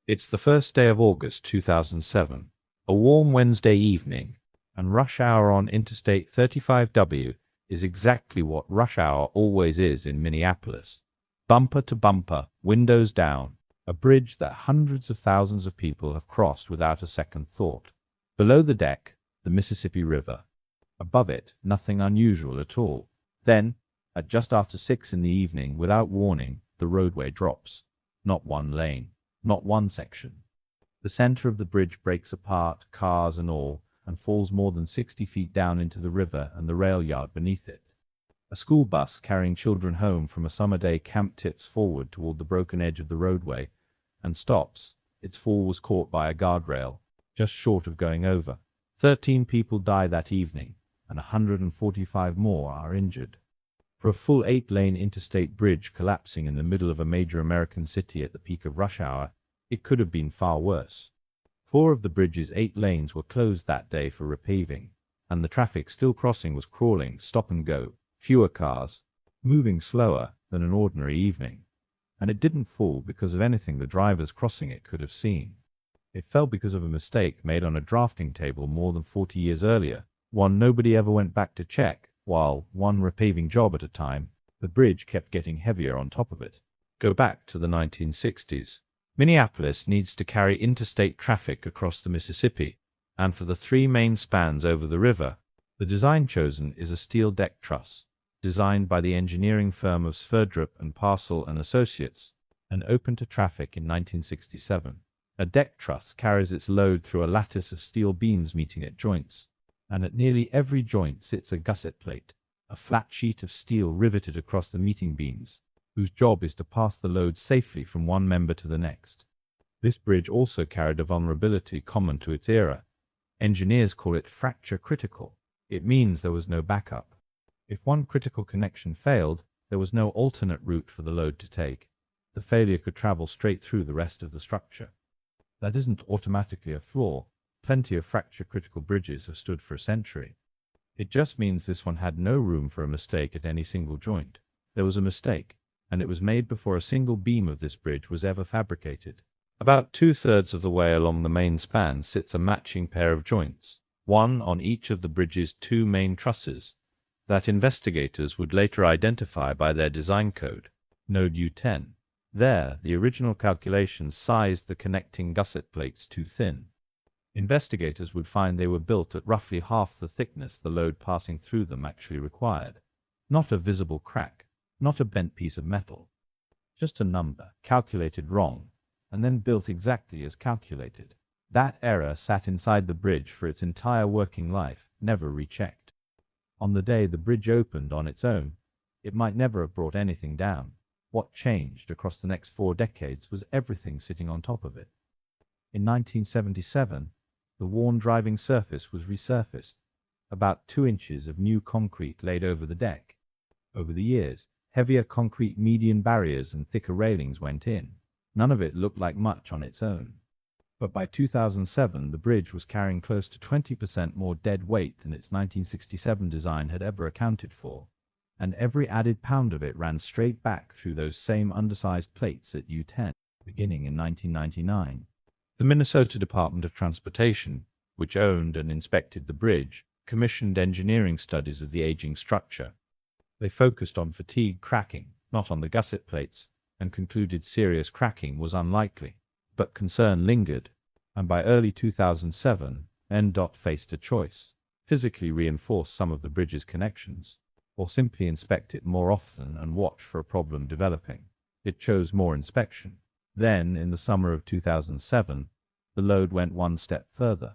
It's the first day of August 2007, a warm Wednesday evening, and rush hour on Interstate 35W is exactly what rush hour always is in Minneapolis. Bumper to bumper, windows down, a bridge that hundreds of thousands of people have crossed without a second thought. Below the deck, the Mississippi River. Above it, nothing unusual at all. Then, at just after 6 in the evening, without warning, the roadway drops. Not one lane, not one section. The center of the bridge breaks apart, cars and all, and falls more than 60 feet down into the river and the rail yard beneath it. A school bus carrying children home from a summer day camp tips forward toward the broken edge of the roadway and stops. Its fall was caught by a guardrail, just short of going over. 13 people die that evening, and 145 more are injured. For a full 8-lane interstate bridge collapsing in the middle of a major American city at the peak of rush hour, it could have been far worse. 4 of the bridge's 8 lanes were closed that day for repaving, and the traffic still crossing was crawling, stop and go, fewer cars, moving slower than an ordinary evening. And it didn't fall because of anything the drivers crossing it could have seen. It fell because of a mistake made on a drafting table more than 40 years earlier, one nobody ever went back to check, while, one repaving job at a time, the bridge kept getting heavier on top of it. Go back to the 1960s. Minneapolis needs to carry interstate traffic across the Mississippi, and for the 3 main spans over the river, the design chosen is a steel deck truss, designed by the engineering firm of Sverdrup and Parcel and Associates, and opened to traffic in 1967. A deck truss carries its load through a lattice of steel beams meeting at joints, and at nearly every joint sits a gusset plate, a flat sheet of steel riveted across the meeting beams, whose job is to pass the load safely from one member to the next. This bridge also carried a vulnerability common to its era. Engineers call it fracture critical. It means there was no backup. If one critical connection failed, there was no alternate route for the load to take. The failure could travel straight through the rest of the structure. That isn't automatically a flaw. Plenty of fracture-critical bridges have stood for a century. It just means this one had no room for a mistake at any single joint. There was a mistake, and it was made before a single beam of this bridge was ever fabricated. About 2/3 of the way along the main span sits a matching pair of joints, one on each of the bridge's 2 main trusses, that investigators would later identify by their design code, node U10. There, the original calculations sized the connecting gusset plates too thin. Investigators would find they were built at roughly half the thickness the load passing through them actually required. Not a visible crack, not a bent piece of metal. Just a number, calculated wrong, and then built exactly as calculated. That error sat inside the bridge for its entire working life, never rechecked. On the day the bridge opened on its own, it might never have brought anything down. What changed across the next 4 decades was everything sitting on top of it. In 1977, the worn driving surface was resurfaced, about 2 inches of new concrete laid over the deck. Over the years, heavier concrete median barriers and thicker railings went in. None of it looked like much on its own. But by 2007, the bridge was carrying close to 20% more dead weight than its 1967 design had ever accounted for, and every added pound of it ran straight back through those same undersized plates at U10, beginning in 1999. The Minnesota Department of Transportation, which owned and inspected the bridge, commissioned engineering studies of the aging structure. They focused on fatigue cracking, not on the gusset plates, and concluded serious cracking was unlikely. But concern lingered, and by early 2007, NDOT faced a choice: physically reinforce some of the bridge's connections, or simply inspect it more often and watch for a problem developing. It chose more inspection. Then, in the summer of 2007, the load went one step further.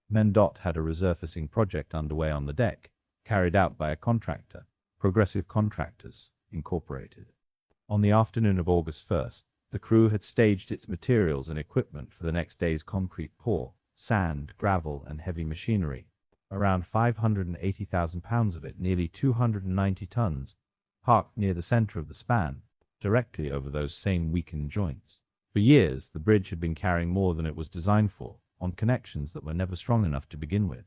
NDOT had a resurfacing project underway on the deck, carried out by a contractor, Progressive Contractors, Incorporated. On the afternoon of August 1st, the crew had staged its materials and equipment for the next day's concrete pour, sand, gravel, and heavy machinery. Around 580,000 pounds of it, nearly 290 tons, parked near the center of the span, directly over those same weakened joints. For years, the bridge had been carrying more than it was designed for, on connections that were never strong enough to begin with.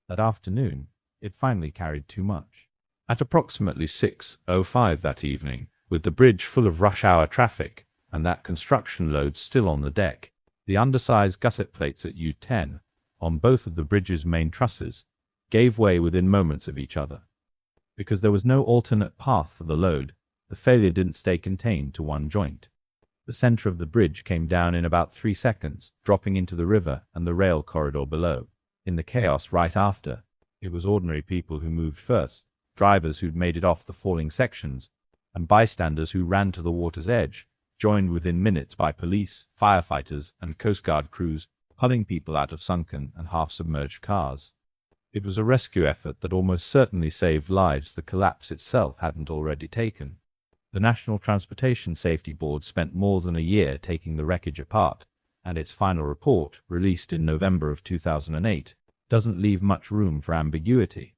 That afternoon, it finally carried too much. At approximately 6:05 that evening, with the bridge full of rush hour traffic, and that construction load still on the deck, The undersized gusset plates at U-10, on both of the bridge's main trusses, gave way within moments of each other. Because there was no alternate path for the load, the failure didn't stay contained to one joint. The center of the bridge came down in about 3 seconds, dropping into the river and the rail corridor below. In the chaos right after, it was ordinary people who moved first, drivers who'd made it off the falling sections, and bystanders who ran to the water's edge, joined within minutes by police, firefighters, and Coast Guard crews, pulling people out of sunken and half-submerged cars. It was a rescue effort that almost certainly saved lives the collapse itself hadn't already taken. The National Transportation Safety Board spent more than a year taking the wreckage apart, and its final report, released in November of 2008, doesn't leave much room for ambiguity.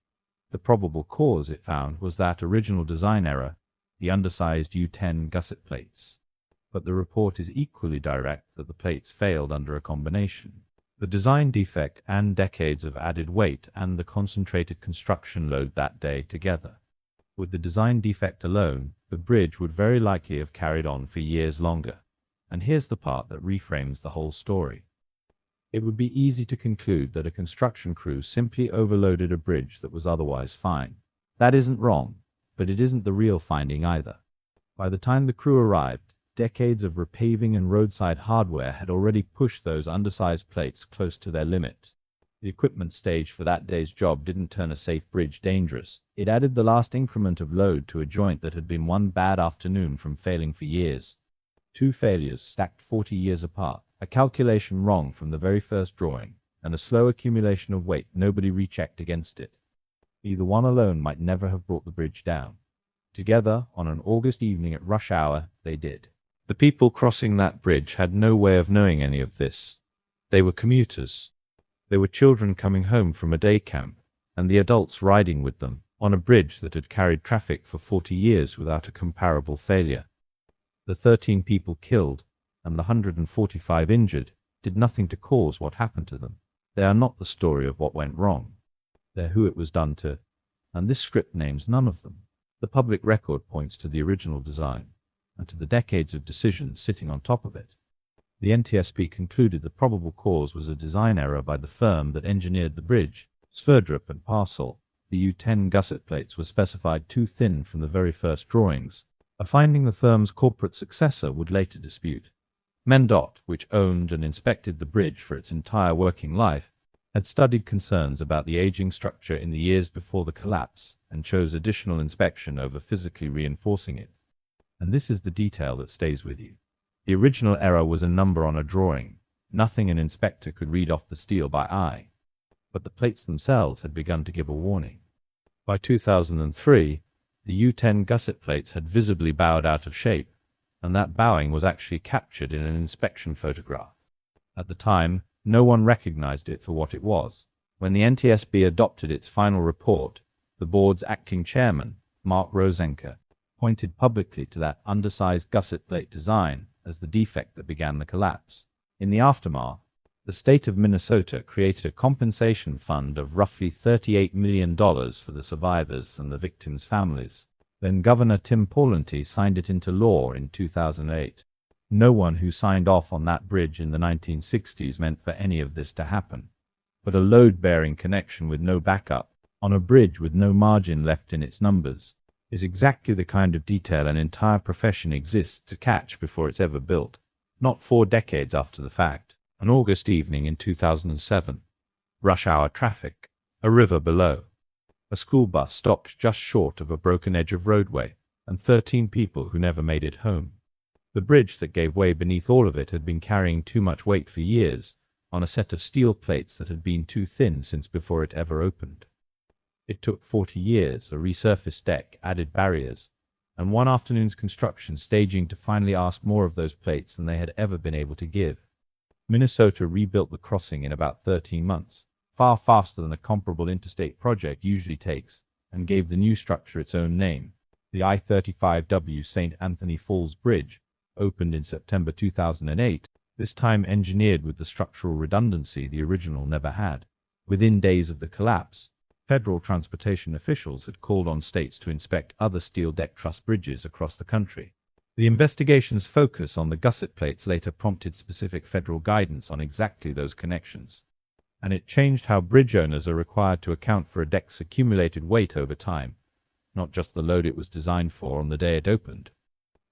The probable cause, it found, was that original design error, the undersized U-10 gusset plates. But the report is equally direct that the plates failed under a combination. The design defect and decades of added weight and the concentrated construction load that day together. With the design defect alone, the bridge would very likely have carried on for years longer. And here's the part that reframes the whole story. It would be easy to conclude that a construction crew simply overloaded a bridge that was otherwise fine. That isn't wrong, but it isn't the real finding either. By the time the crew arrived, decades of repaving and roadside hardware had already pushed those undersized plates close to their limit. The equipment staged for that day's job didn't turn a safe bridge dangerous. It added the last increment of load to a joint that had been one bad afternoon from failing for years. 2 failures stacked 40 years apart, a calculation wrong from the very first drawing, and a slow accumulation of weight nobody rechecked against it. Either one alone might never have brought the bridge down. Together, on an August evening at rush hour, they did. The people crossing that bridge had no way of knowing any of this. They were commuters. They were children coming home from a day camp, and the adults riding with them, on a bridge that had carried traffic for 40 years without a comparable failure. The 13 people killed, and the 145 injured, did nothing to cause what happened to them. They are not the story of what went wrong. They're who it was done to, and this script names none of them. The public record points to the original design, and to the decades of decisions sitting on top of it. The NTSB concluded the probable cause was a design error by the firm that engineered the bridge. Sverdrup and Parcel, the U-10 gusset plates were specified too thin from the very first drawings, a finding the firm's corporate successor would later dispute. MnDOT, which owned and inspected the bridge for its entire working life, had studied concerns about the aging structure in the years before the collapse and chose additional inspection over physically reinforcing it. And this is the detail that stays with you. The original error was a number on a drawing, nothing an inspector could read off the steel by eye. But the plates themselves had begun to give a warning. By 2003, the U-10 gusset plates had visibly bowed out of shape, and that bowing was actually captured in an inspection photograph. At the time, no one recognized it for what it was. When the NTSB adopted its final report, the board's acting chairman, Mark Rosenker, pointed publicly to that undersized gusset plate design as the defect that began the collapse. In the aftermath, the state of Minnesota created a compensation fund of roughly $38 million for the survivors and the victims' families. Then Governor Tim Pawlenty signed it into law in 2008. No one who signed off on that bridge in the 1960s meant for any of this to happen. But a load-bearing connection with no backup, on a bridge with no margin left in its numbers, is exactly the kind of detail an entire profession exists to catch before it's ever built. Not 4 decades after the fact, an August evening in 2007. Rush hour traffic. A river below. A school bus stopped just short of a broken edge of roadway, and 13 people who never made it home. The bridge that gave way beneath all of it had been carrying too much weight for years, on a set of steel plates that had been too thin since before it ever opened. It took 40 years, a resurfaced deck, added barriers, and one afternoon's construction staging to finally ask more of those plates than they had ever been able to give. Minnesota rebuilt the crossing in about 13 months, far faster than a comparable interstate project usually takes, and gave the new structure its own name. The I-35W St. Anthony Falls Bridge opened in September 2008, this time engineered with the structural redundancy the original never had. Within days of the collapse, federal transportation officials had called on states to inspect other steel deck truss bridges across the country. The investigation's focus on the gusset plates later prompted specific federal guidance on exactly those connections, and it changed how bridge owners are required to account for a deck's accumulated weight over time, not just the load it was designed for on the day it opened.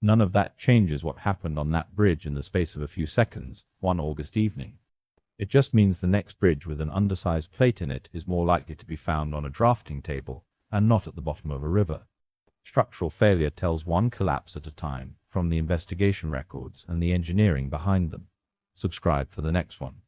None of that changes what happened on that bridge in the space of a few seconds, one August evening. It just means the next bridge with an undersized plate in it is more likely to be found on a drafting table and not at the bottom of a river. Structural failure tells one collapse at a time from the investigation records and the engineering behind them. Subscribe for the next one.